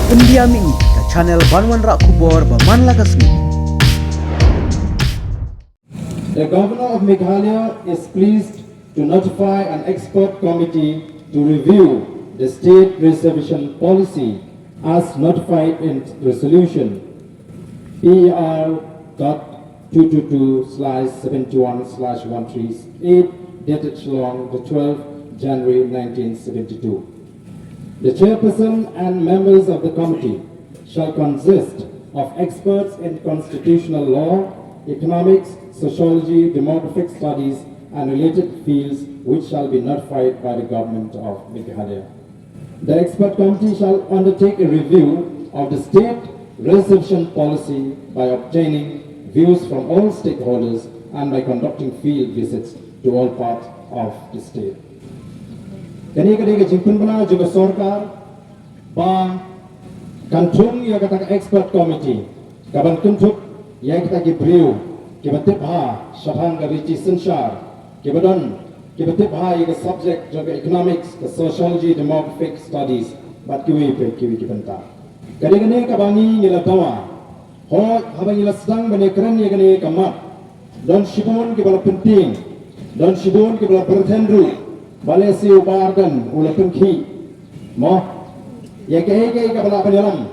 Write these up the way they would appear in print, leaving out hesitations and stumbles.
Pendiam ini ke channel Banwan Rak Kubor Baman Lagasmi. The Governor of Meghalaya is pleased to notify an expert committee to review the state reservation policy as notified in resolution PER.222/71/138 dated Shillong the 12th January 1972. The chairperson and members of the committee shall consist of experts in constitutional law, economics, sociology, demographic studies, and related fields which shall be notified by the government of Meghalaya. The expert committee shall undertake a review of the state reservation policy by obtaining views from all stakeholders and by conducting field visits to all parts of the state. Kani-kani ke jimpun bala juga sorkar ba kantung ya kata expert committee kaban kuntuk ya kita ki beliau kibatip ha syafan ka rici sensyar kibadon kibatip ha ya subject juga economics ke sociology demographic studies bat kiwi kibanta kani-kani ka bangi ngila tawa ho habang ngila sedang bane kren ya kani kamat don shibun ki bala penting don shibun ki bala bertendru Balesi Ardent ula pengki mo ya ke ka bala penyalam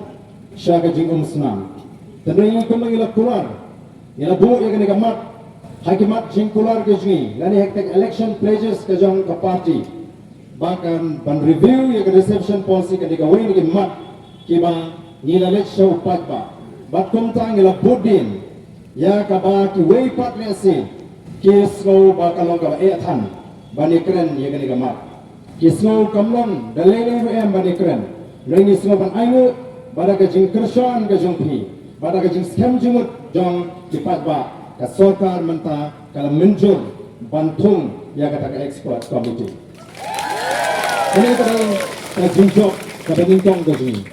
syaga jing umsnam tendri ko mangila kular ila bu ya kene kamat hakimat jing kular ke jing lani hektek election pledges ke jong ka party bahkan ban review ya ke reception policy ke digawe ni mat kiba nila let show patba bat kumtang ila budin ya ka ba ki way pat lesi ki slow ba kalong ka ethan bani kren ya gani gamat kisno kamlon dalele em bani kren rengi sno ban ainu bada ka jing kersan ka jong pi bada ka jing scam jumut jong dipat ba ka sorkar menta kala menjur bantung ya kata ka expert committee ini ka jing job ka bingkong ka jing